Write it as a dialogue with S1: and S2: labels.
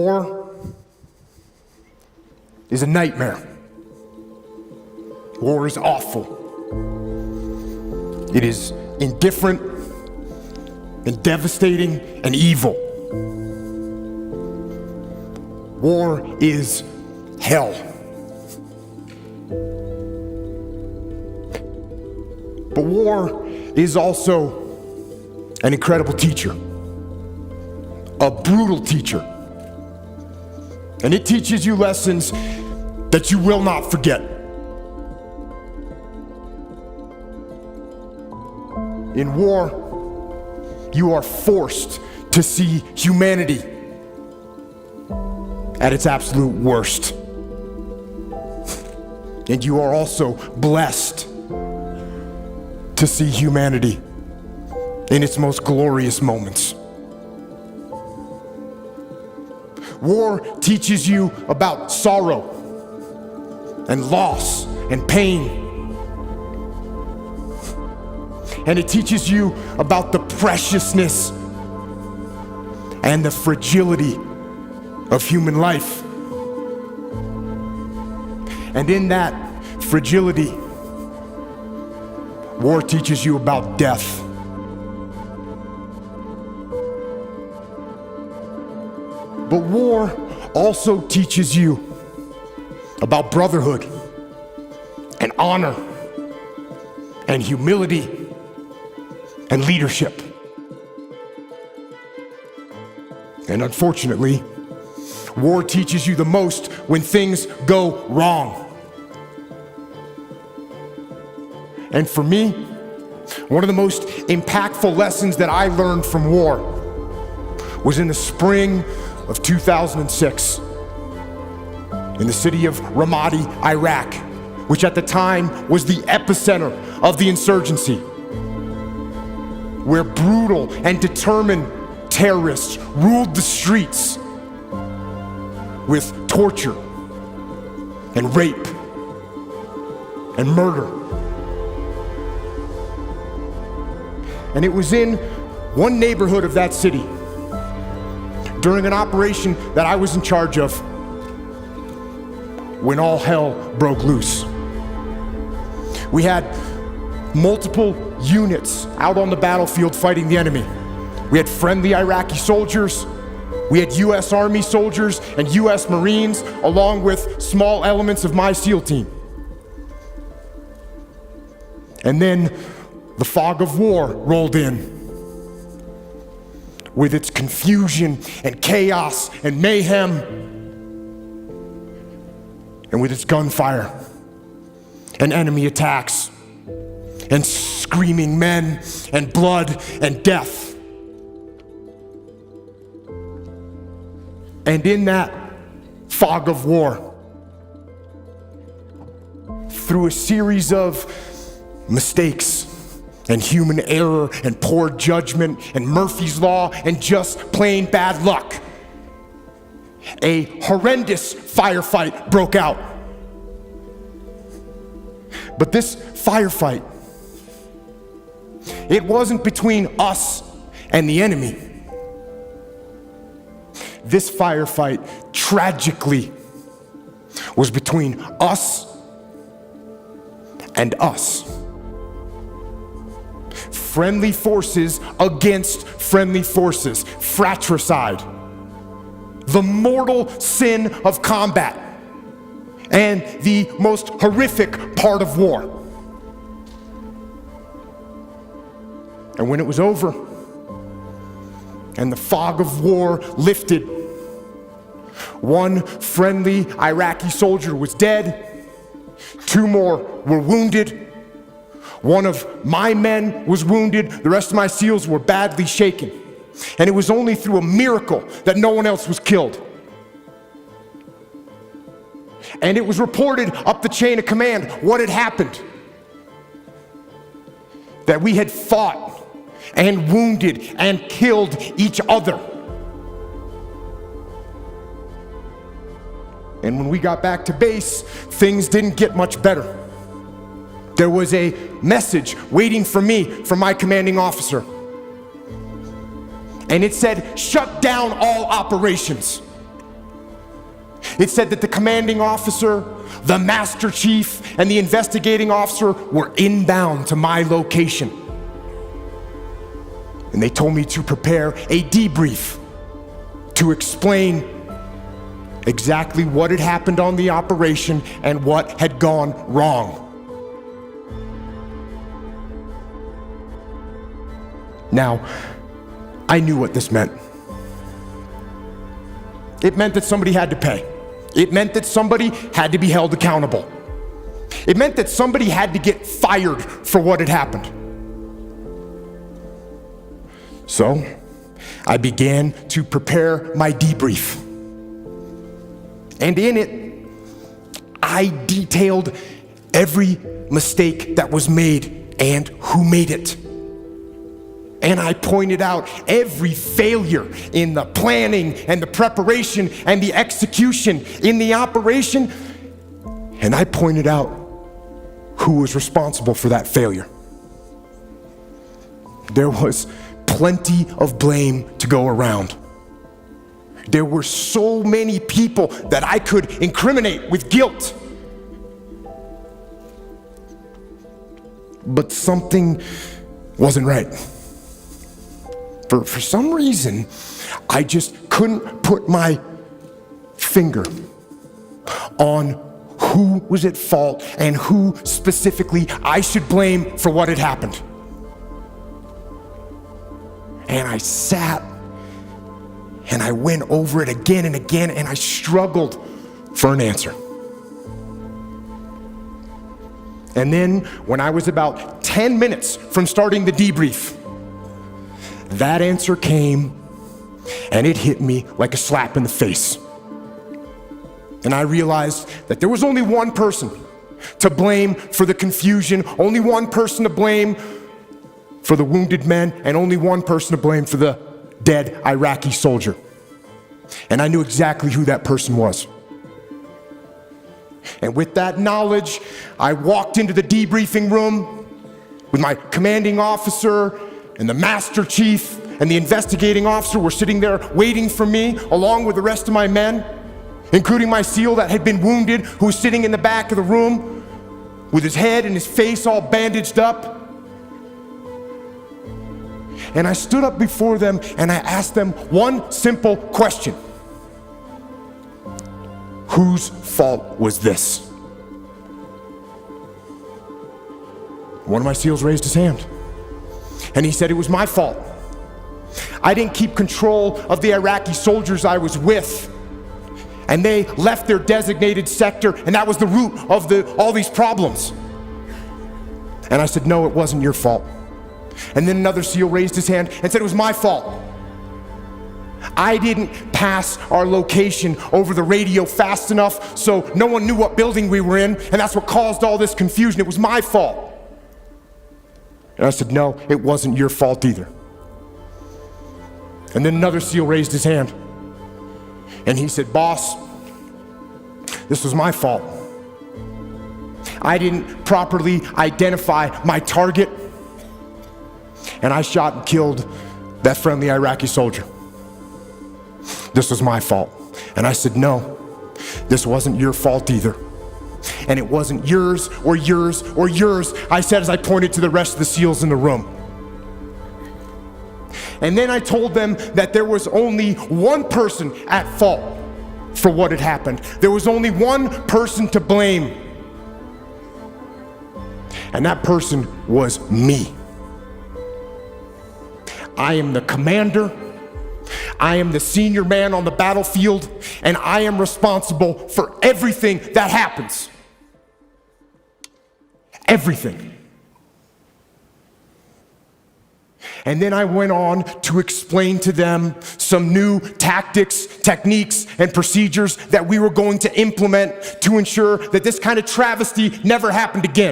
S1: War is a nightmare. War is awful. It is indifferent and devastating and evil. War is hell. But war is also an incredible teacher, a brutal teacher. And it teaches you lessons that you will not forget. In war, you are forced to see humanity at its absolute worst. And you are also blessed to see humanity in its most glorious moments. War teaches you about sorrow and loss and pain. And it teaches you about the preciousness and the fragility of human life. And in that fragility, war teaches you about death. But war also teaches you about brotherhood and honor and humility and leadership. And unfortunately, war teaches you the most when things go wrong. And for me, one of the most impactful lessons that I learned from war was in the spring of 2006 in the city of Ramadi, Iraq, which at the time was the epicenter of the insurgency, where brutal and determined terrorists ruled the streets with torture and rape and murder. And it was in one neighborhood of that city, during an operation that I was in charge of, when all hell broke loose. We had multiple units out on the battlefield fighting the enemy. We had friendly Iraqi soldiers, we had US Army soldiers and US Marines, along with small elements of my SEAL team. And then the fog of war rolled in, with its confusion and chaos and mayhem, and with its gunfire and enemy attacks and screaming men and blood and death. And in that fog of war, through a series of mistakes and human error and poor judgment and Murphy's Law and just plain bad luck, a horrendous firefight broke out. But this firefight, it wasn't between us and the enemy. This firefight, tragically, was between us and us. Friendly forces against friendly forces, fratricide, the mortal sin of combat, and the most horrific part of war. And when it was over and the fog of war lifted, one friendly Iraqi soldier was dead, 2 more were wounded. One of my men was wounded, the rest of my SEALs were badly shaken. And it was only through a miracle that no one else was killed. And it was reported up the chain of command what had happened. That we had fought and wounded and killed each other. And when we got back to base, things didn't get much better. There was a message waiting for me from my commanding officer. And it said, shut down all operations. It said that the commanding officer, the master chief, and the investigating officer were inbound to my location. And they told me to prepare a debrief to explain exactly what had happened on the operation and what had gone wrong. Now, I knew what this meant. It meant that somebody had to pay. It meant that somebody had to be held accountable. It meant that somebody had to get fired for what had happened. So, I began to prepare my debrief. And in it, I detailed every mistake that was made and who made it. And I pointed out every failure in the planning and the preparation and the execution in the operation. And I pointed out who was responsible for that failure. There was plenty of blame to go around. There were so many people that I could incriminate with guilt. But something wasn't right. For some reason, I just couldn't put my finger on who was at fault and who specifically I should blame for what had happened. And I sat and I went over it again and again, and I struggled for an answer. And then when I was about 10 minutes from starting the debrief, that answer came, and it hit me like a slap in the face. And I realized that there was only one person to blame for the confusion, only one person to blame for the wounded men, and only one person to blame for the dead Iraqi soldier. And I knew exactly who that person was. And with that knowledge, I walked into the debriefing room with my commanding officer, and the master chief and the investigating officer were sitting there waiting for me, along with the rest of my men, including my SEAL that had been wounded, who was sitting in the back of the room with his head and his face all bandaged up. And I stood up before them and I asked them one simple question. Whose fault was this? One of my SEALs raised his hand. And he said, it was my fault. I didn't keep control of the Iraqi soldiers I was with. And they left their designated sector, and that was the root of all these problems. And I said, no, it wasn't your fault. And then another SEAL raised his hand and said, it was my fault. I didn't pass our location over the radio fast enough, so no one knew what building we were in, and that's what caused all this confusion. It was my fault. And I said, no, it wasn't your fault either. And then another SEAL raised his hand. And he said, boss, this was my fault. I didn't properly identify my target. And I shot and killed that friendly Iraqi soldier. This was my fault. And I said, no, this wasn't your fault either. And it wasn't yours or yours or yours, I said as I pointed to the rest of the SEALs in the room. And then I told them that there was only one person at fault for what had happened. There was only one person to blame. And that person was me. I am the commander. I am the senior man on the battlefield, and I am responsible for everything that happens. Everything. And then I went on to explain to them some new tactics, techniques, and procedures that we were going to implement to ensure that this kind of travesty never happened again.